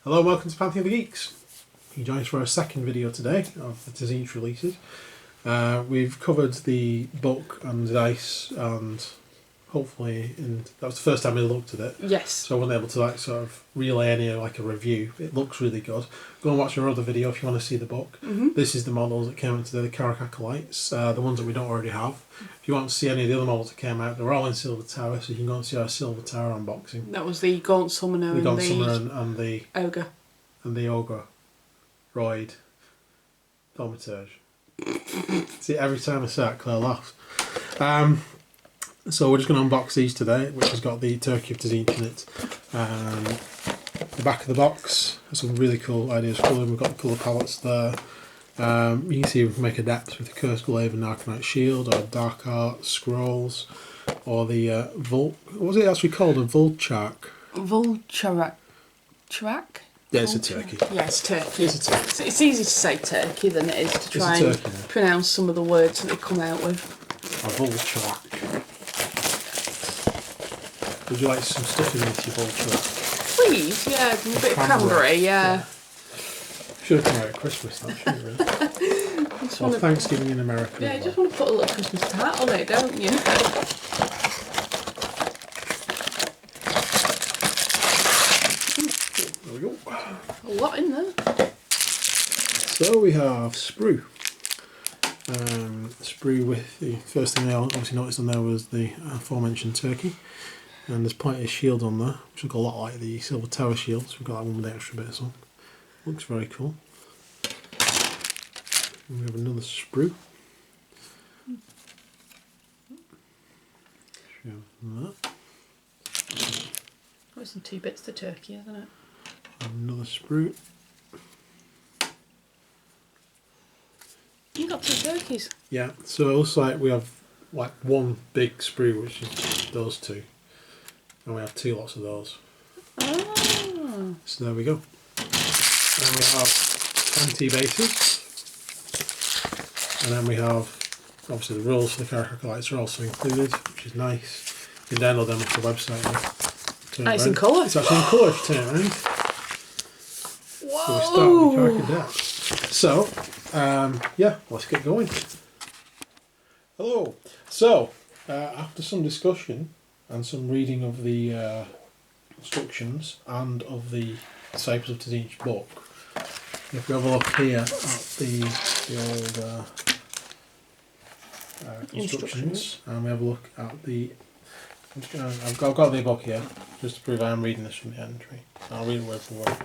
Hello and welcome to Pantheon of the Geeks. You join us for our second video today of the Tzeentch releases. We've covered the book and the dice, and hopefully, that was the first time I looked at it. Yes. So I wasn't able to sort of relay any a review. It looks really good. Go and watch our other video if you want to see the book. This is the models that came out today, the Kairic Acolytes, the ones that we don't already have. If you want to see any of the other models that came out, they're all in Silver Tower, so you can go and see our Silver Tower unboxing. That was the Gaunt Summoner and the Ogre. And the Ogre. Royd. Potg. See, every time I say it, Claire laughs. So we're just going to unbox these today, which has got the Turkey of Tzeentch in it. The back of the box has some really cool ideas for colour. We've got the colour palettes there. You can see we can make adepts with the Cursed Glaive and Arcanite Shield, or Dark Art Scrolls, or the what was it actually called? A Vulchak? Vulchak? Yeah, it's a turkey. Yeah, it's turkey. It's a turkey. It's easier to say turkey than it is to try and pronounce some of the words that they come out with. A Vulchak. Would you like some stuffing into your Vulchak? Please, yeah, a bit of cranberry, yeah. Should have come out at Christmas, that shouldn't it? Or Thanksgiving in America. Yeah, you just want to put a little Christmas hat on it, don't you? There we go. A lot in there. So we have Sprue. Sprue with the first thing I obviously noticed on there was the aforementioned turkey. And there's plenty of shield on there, which look a lot like the Silver Tower shield, so we've got that one with the extra bits on. Looks very cool. And we have another Sprue. That. Oh, it's in two bits to turkey, isn't it? Another Sprue. You got two turkeys. Yeah, so it looks like we have like one big Sprue, which is those two. And we have two lots of those. Oh. So there we go. And we have 20 bases. And then we have, obviously, the rules for the Kairic Acolytes are also included, which is nice. You can download them off the website. And it's in colour. It's actually in colour if you turn it around. Whoa! So we start with the Kairic Adept. So, yeah, let's get going. Hello. So, after some discussion and some reading of the instructions and of the Disciples of Tzeentch book, if we have a look here at the old instructions, and we have a look at the... I've got the book here, just to prove I am reading this from the entry. I'll read it word for word.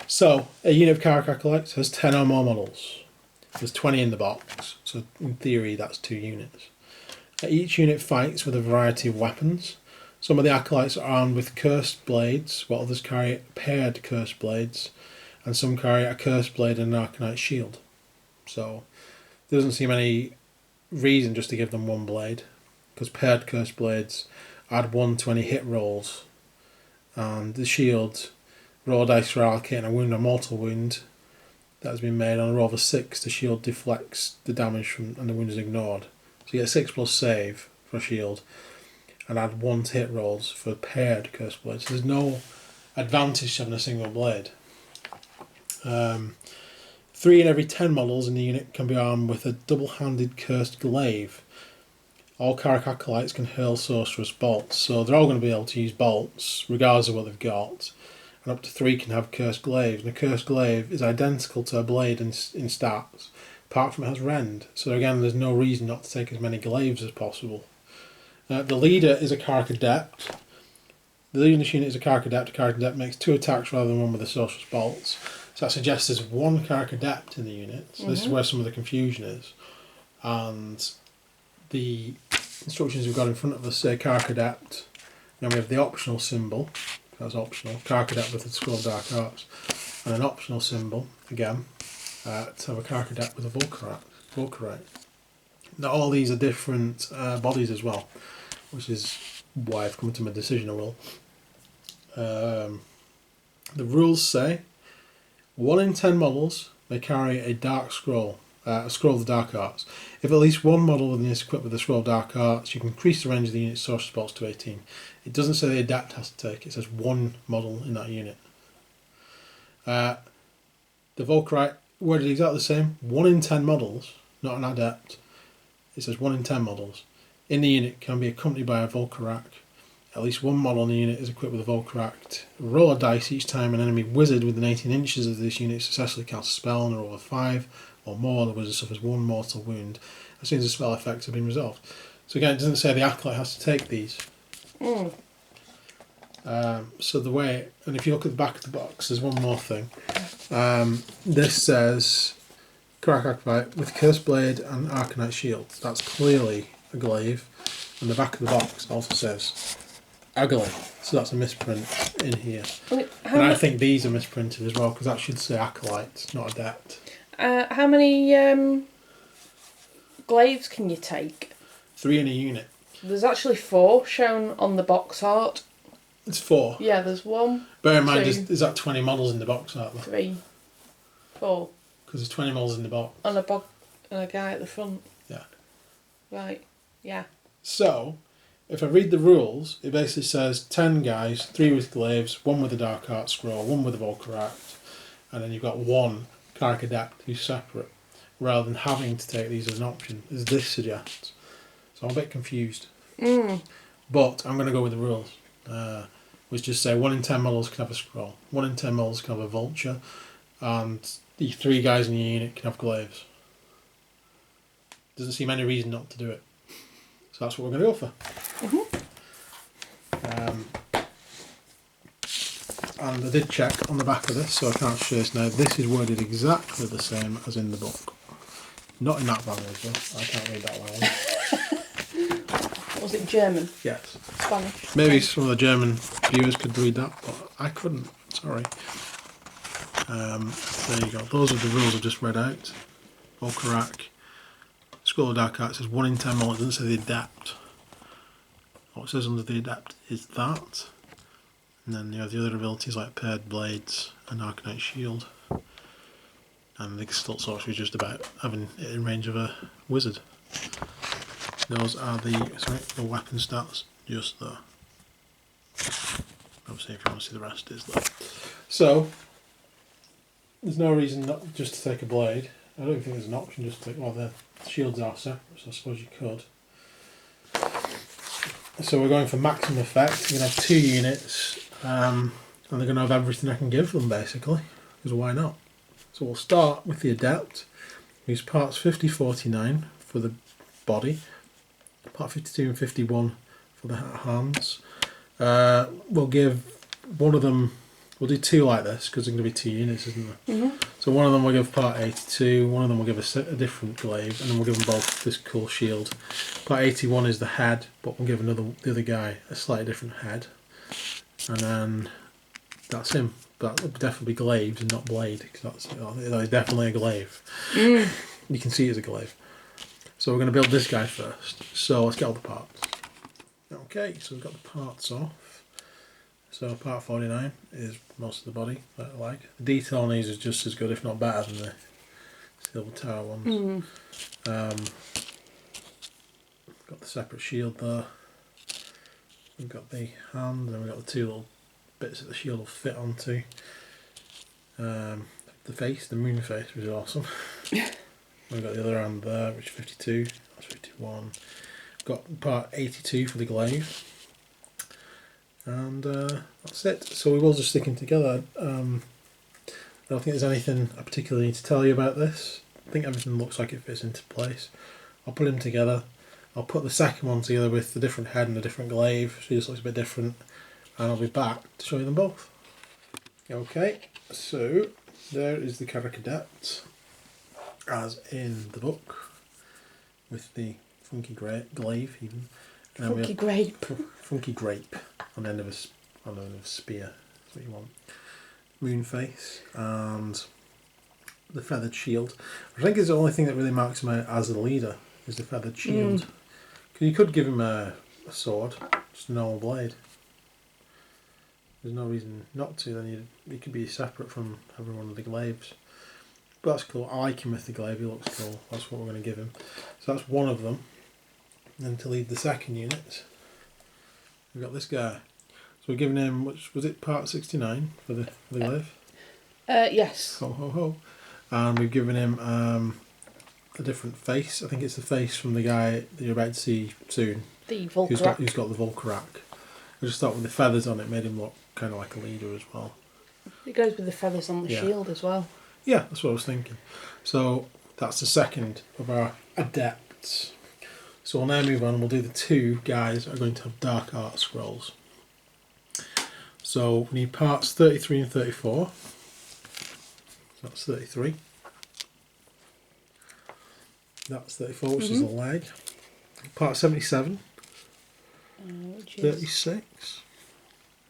So, a unit of Kairic Acolytes has 10 or more models. There's 20 in the box, so in theory that's 2 units. Each unit fights with a variety of weapons. Some of the Acolytes are armed with cursed blades, while others carry paired cursed blades, and some carry a cursed blade and an Arcanite shield. So, there doesn't seem any reason just to give them one blade, because paired cursed blades add 120 hit rolls, and the shield, raw dice for allocating a wound or mortal wound that has been made on a roll of a 6, the shield deflects the damage and the wound is ignored. So you get 6+ save for a shield, and add 1 to hit rolls for paired cursed blades. So there's no advantage to having a single blade. 3 in every 10 models in the unit can be armed with a double-handed cursed glaive. All Kairic Acolytes can hurl sorcerous bolts, so they're all going to be able to use bolts, regardless of what they've got. And up to 3 can have cursed glaives, and a cursed glaive is identical to a blade in stats, apart from it has rend. So again, there's no reason not to take as many glaives as possible. The leader is a Kairic Adept. The leader in this unit is a Kairic Adept. A Kairic Adept makes 2 attacks rather than 1 with the sorcerous bolts. So that suggests there's 1 Kairic Adept in the unit. So this is where some of the confusion is. And the instructions we've got in front of us say Kairic Adept. Then we have the optional symbol. That's optional. Kairic Adept with the Scroll of Dark Arts. And an optional symbol, again, to have a Kairic Adept with a Vulcarite. Now all these are different bodies as well, which is why I've come to my decision I will. The rules say 1 in 10 models may carry a dark scroll, a scroll of the Dark Arts. If at least one model within is equipped with the Scroll of Dark Arts, you can increase the range of the unit's sorcerer spells to 18. It doesn't say the Adept has to take it, it says one model in that unit. The Volkite worded exactly the same. 1 in 10 models, not an adept. It says 1 in 10 models in the unit can be accompanied by a Volkite. At least one model in the unit is equipped with a Volkite. Roll a dice each time an enemy wizard within 18 inches of this unit successfully casts a spell on a roll of 5 or more. The wizard suffers 1 mortal wound as soon as the spell effects have been resolved. So again, it doesn't say the Acolyte has to take these. So the way, and if you look at the back of the box, there's one more thing. This says Kairic Acolyte with Curse Blade and Arcanite Shield. That's clearly a glaive. And the back of the box also says Acolyte. So that's a misprint in here. And I think these are misprinted as well because that should say Acolyte, not Adept. How many glaives can you take? 3 in a unit. There's actually 4 shown on the box art. It's 4. Yeah, there's 1. Bear in mind, there's that 20 models in the box art. 3, 4. Because there's 20 models in the box. And a guy at the front. Yeah. Right. Yeah. So, if I read the rules, it basically says 10 guys, 3 with glaives, 1 with a dark art scroll, 1 with a Volkite, and then you've got 1 Kairic Adept who's separate, rather than having to take these as an option, as this suggests. So I'm a bit confused. But I'm going to go with the rules, which just say 1 in 10 models can have a scroll, 1 in 10 models can have a vulture, and the 3 guys in your unit can have glaives. Doesn't seem any reason not to do it. So that's what we're going to go for. And I did check on the back of this, so I can't show this now. This is worded exactly the same as in the book. Not in that language, though. I can't read that language. Was it German? Yes. Spanish? Maybe some of the German viewers could read that, but I couldn't. Sorry. There you go. Those are the rules I've just read out. Volkite. Scroll of Dark Arts says 1 in 10 models. It doesn't say the Adept. What it says under the Adept is that. And then you have the other abilities like Paired Blades and Arcanite Shield. And the Gestalt Sorcery is just about having it in range of a wizard. Those are the weapon stats just there. Obviously if you want to see the rest is there. So, there's no reason not just to take a blade. I don't think there's an option just to take, well the shields are separate, so I suppose you could. So we're going for maximum effect. We're going to have 2 units, and they're going to have everything I can give them basically, because why not? So we'll start with the Adept, whose parts 50-49 for the body, part 52 and 51 for the hands. We'll give one of them, we'll do 2 like this because there's going to be 2 units, isn't there? So one of them will give part 82, one of them will give a different glaive, and then we'll give them both this cool shield. Part 81 is the head, but we'll give the other guy a slightly different head. And then that's him. That will definitely be glaives and not blade, because that is definitely a glaive. You can see it as a glaive. So we're going to build this guy first. So let's get all the parts. Okay, so we've got the parts off. So part 49 is most of the body that I like. The detail on these is just as good, if not better, than the Silver Tower ones. Got the separate shield there. We've got the hand, and we've got the 2 little bits that the shield will fit onto. The face, the moon face, which is awesome. We've got the other hand there, which is 52. That's 51. Got part 82 for the glaive. And that's it. So we're all just sticking together. I don't think there's anything I particularly need to tell you about this. I think everything looks like it fits into place. I'll put them together. I'll put the second one together with the different head and the different glaive, so it just looks a bit different. And I'll be back to show you them both. Okay, so there is the Kairic Adept, as in the book, with the funky glaive even. And funky grape. Funky grape on the end of a spear. That's what you want. Moon face and the feathered shield. I think it's the only thing that really marks him out as a leader is the feathered shield. Because you could give him a sword, just a normal blade. There's no reason not to. Then he could be separate from every one of the glaives. But that's cool. I like him with the glaive. He looks cool. That's what we're going to give him. So that's one of them. And then to lead the second unit, we've got this guy. So we're giving him, which was it, part 69 for the glaive? Yes. Ho ho ho. And we've given him a different face. I think it's the face from the guy that you're about to see soon. The Volcrac. Who's got the Volcrac. I just thought with the feathers on it made him look kind of like a leader as well. It goes with the feathers on the shield as well. Yeah, that's what I was thinking. So that's the second of our adepts. So we'll now move on and we'll do the two guys that are going to have dark art scrolls. So we need parts 33 and 34. That's 33. That's 34, which is the leg. Part 77. Which is 36.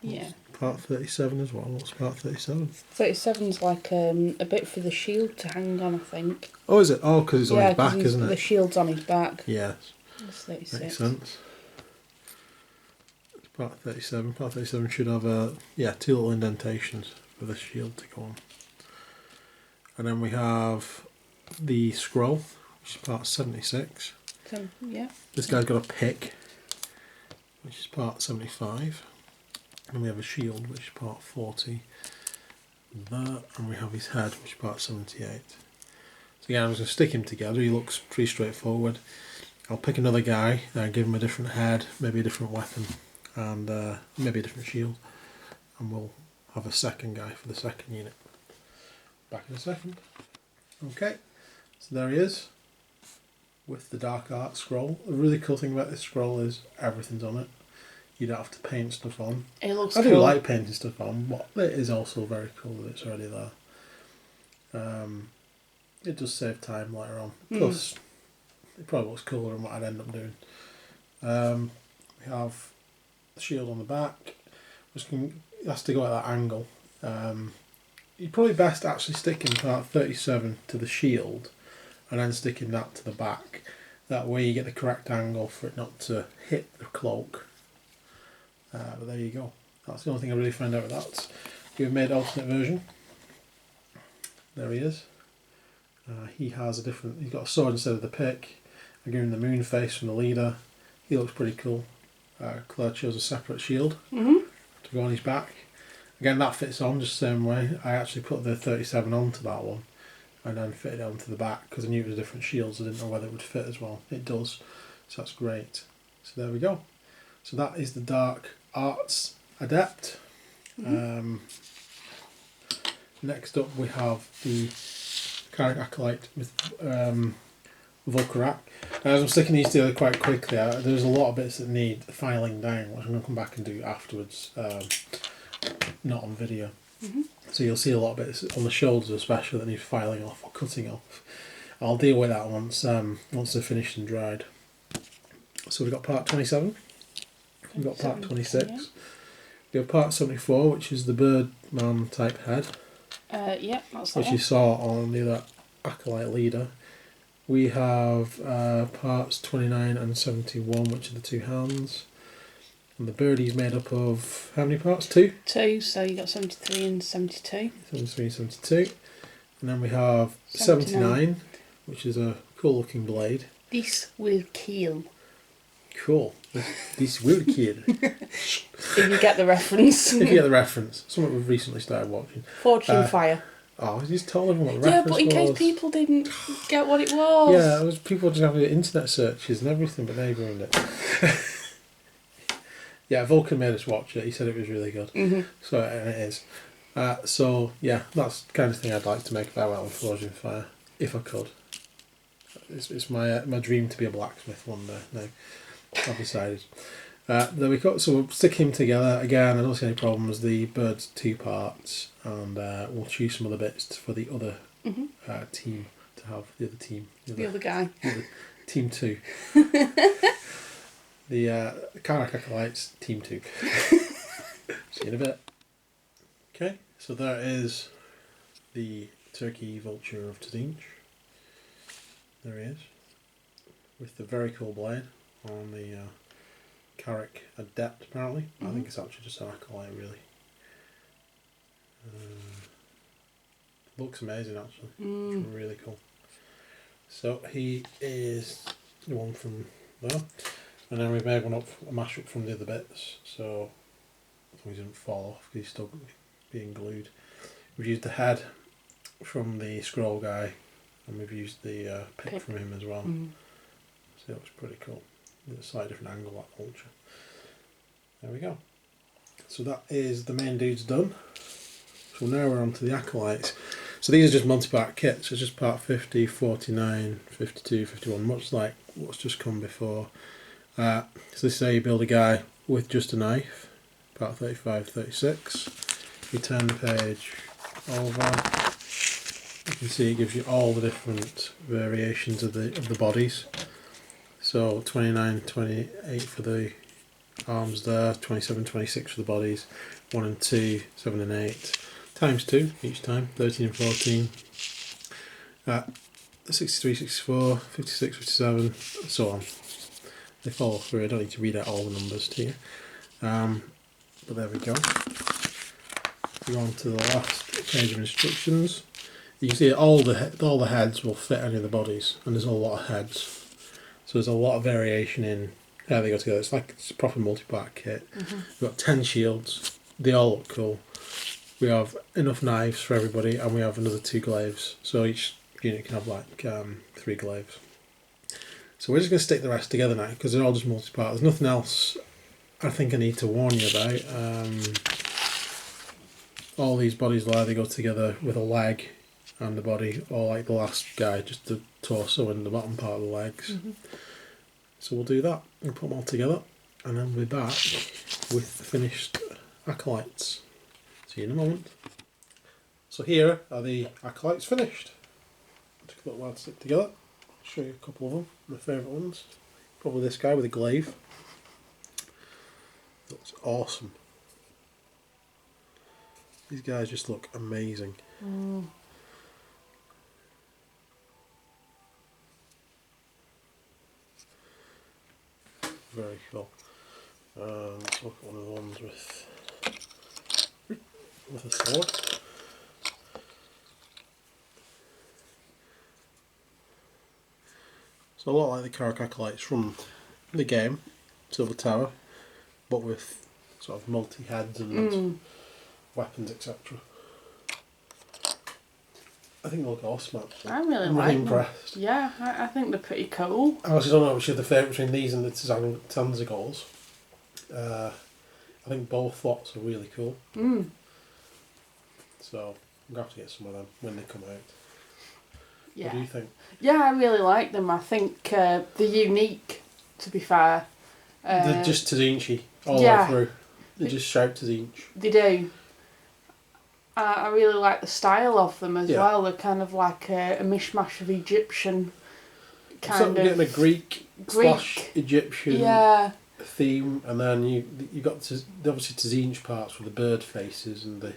Yeah. Part 37 as well. What's part 37? 37's like a bit for the shield to hang on, I think. Oh, is it? Oh, because it's on his back, isn't it? The shield's on his back. Yes. That's 36. Makes sense. It's part 37. Part 37 should have two little indentations for the shield to go on. And then we have the scroll, which is part 76. Yeah. This guy's got a pick, which is part 75. And we have a shield, which is part 40. That, and we have his head, which is part 78. So again, I'm just going to stick him together. He looks pretty straightforward. I'll pick another guy and give him a different head, maybe a different weapon, and maybe a different shield. And we'll have a second guy for the second unit. Back in a second. Okay, so there he is with the dark art scroll. The really cool thing about this scroll is everything's on it. You don't have to paint stuff on. It looks I cool. do like painting stuff on, but it is also very cool that it's already there. It does save time later on. Plus, it probably looks cooler than what I'd end up doing. We have the shield on the back, which has to go at that angle. You're probably best actually sticking part 37 to the shield and then sticking that to the back. That way you get the correct angle for it not to hit the cloak. But there you go. That's the only thing I really found out with that. We've made an alternate version. There he is. He has he's got a sword instead of the pick. I gave him the moon face from the leader. He looks pretty cool. Claire chose a separate shield to go on his back. Again, that fits on just the same way. I actually put the 37 onto that one and then fitted it onto the back because I knew it was different shields. I didn't know whether it would fit as well. It does, so that's great. So there we go. So that is the Dark Arts Adept. Next up we have the Kairic Acolyte with Volcrac. As I'm sticking these together quite quickly, there's a lot of bits that need filing down, which I'm going to come back and do afterwards, not on video. So you'll see a lot of bits on the shoulders especially that need filing off or cutting off. I'll deal with that once they're finished and dried. So we've got part 27. We've got part 26. Yeah. We have part 74, which is the Birdman type head. Yeah, that's that which one. you saw on the other Acolyte leader. We have parts 29 and 71, which are the two hands. And the birdie's made up of how many parts? Two? Two, so you got 73 and 72. 73 and 72. And then we have 79, which is a cool looking blade. This will kill. Cool. This will kill. If you get the reference. If you get the reference. Something we've recently started watching. Fortune Fire. Oh, he's told everyone what the reference was. Yeah, but in case people didn't get what it was. Yeah, it was people just having internet searches and everything, but now you've ruined it. Yeah, Vulcan made us watch it. He said it was really good. So, and it is. So, yeah, that's the kind of thing I'd like to make a farewell on Forging Fire, if I could. It's my dream to be a blacksmith one day. Now, I've decided. There we go. So we'll stick him together again. I don't see any problems. The bird's two parts, and we'll choose some other bits for the other team to have. The other team. The other guy. Team 2. The Kairic Acolytes, Team 2. See you in a bit. Okay, so there is the turkey vulture of Tzeentch. There he is. With the very cool blade on the Kairic Adept, apparently. I think it's actually just an Acolyte, really. Looks amazing, actually. It's really cool. So he is the one from there. And then we made one up, a mash up from the other bits, so he doesn't fall off because he's still being glued. we've used the head from the scroll guy, and we've used the pick from him as well. So it looks pretty cool. It's a slightly different angle, that launcher. There we go. So that is the main dudes done. So now we're on to the Acolytes. So these are just multi-part kits. It's just part 50, 49, 52, 51, much like what's just come before. So this is how you build a guy with just a knife. Part 35, 36. You turn the page over. You can see it gives you all the different variations of the bodies. So 29, 28 for the arms there, 27, 26 for the bodies, 1 and 2, 7 and 8, times 2 each time, 13 and 14, 63, 64, 56, 57, and so on. They follow through. I don't need to read out all the numbers to you. But there we go. Go on to the last page of instructions. You can see all the heads will fit any of the bodies, and there's a lot of heads. So there's a lot of variation in how they go together. It's a proper multi-part kit. We've got 10 shields. They all look cool. We have enough knives for everybody, and we have another 2 glaives. So each unit can have like 3 glaives. So we're just going to stick the rest together now because they're all just multi-part. There's nothing else I think I need to warn you about. All these bodies will either go together with a leg and the body, or like the last guy, just the torso and the bottom part of the legs. So we'll do that and put them all together, and then we'll be back with the finished Acolytes. See you in a moment. So here are the Acolytes finished. Took a little while to stick together. I'll show you a couple of them, my favourite ones. Probably this guy with a glaive. Looks awesome. These guys just look amazing. Very cool. Let's look at one of the ones with a sword. So a lot like the Kairic Acolytes from the game, Silver Tower, but with sort of multi-heads and weapons, etc. I think they look awesome. I'm really really impressed. them. Yeah, I think they're pretty cool. I also don't know which is the favourite between these and the Tzeentch. I think both lots are really cool. So I'm going to have to get some of them when they come out. Yeah. What do you think? Yeah, I really like them. I think they're unique, to be fair. They're just Tzeentch all the way through. They just shout Tzeentch. They do. I really like the style of them as well. They're kind of like a mishmash of Egyptian kind of... Getting a Greek / Egyptian theme, and then you got obviously Tzeentch parts with the bird faces and the...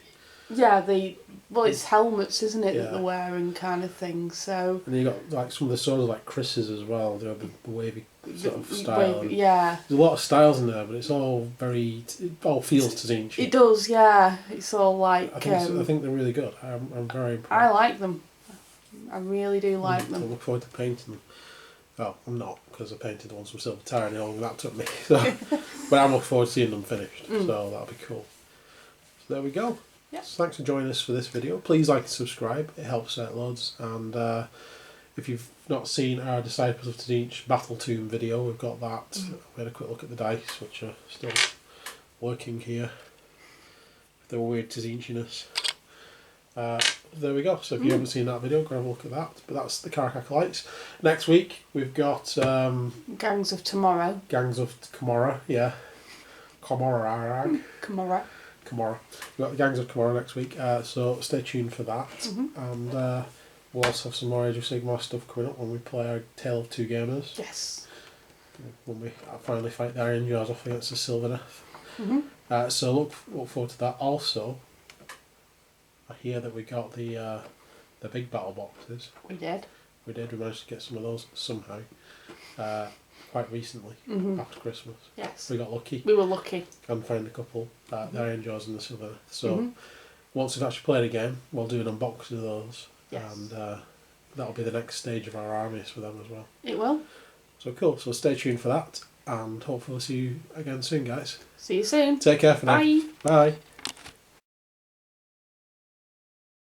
Yeah, it's helmets, isn't it, that they're wearing kind of thing, so... And then you got like some of the swords like Chris's as well, they have the wavy sort of style. There's a lot of styles in there, but it's all it all feels Tzeentch. It does, yeah. It's all like... I think they're really good. I'm very impressed. I like them. I really do like them. I look forward to painting them. Oh, I'm not, because I painted the ones from Silver Tower and how long that took me. So, but I'm looking forward to seeing them finished, so that'll be cool. So there we go. Yep. So thanks for joining us for this video. Please like and subscribe, it helps out loads. And if you've not seen our Disciples of Tzeentch Battle Tomb video, we've got that. We had a quick look at the dice, which are still working here. They were weird Tzeentchiness. There we go. So if you haven't seen that video, go have a look at that. But that's the Kairic Acolytes. Next week we've got Gangs of Tomorrow. Gangs of Camorra, yeah. Camorra. We've got the Gangs of Camorra next week, so stay tuned for that. And we'll also have some more Age of Sigmar stuff coming up when we play our Tale of Two Gamers. Yes. When we finally fight the Iron Jaws off against the Sylvaneth. So look forward to that. Also, I hear that we got the big battle boxes. We did. We managed to get some of those somehow. Quite recently, after Christmas. Yes. We got lucky. We were lucky. And found a couple, the Iron Jaws and the Sylvaneth. So once we've actually played a game, we'll do an unboxing of those. Yes. And that'll be the next stage of our armies for them as well. It will. So cool. So stay tuned for that. And hopefully we'll see you again soon, guys. See you soon. Take care for now. Bye. Bye.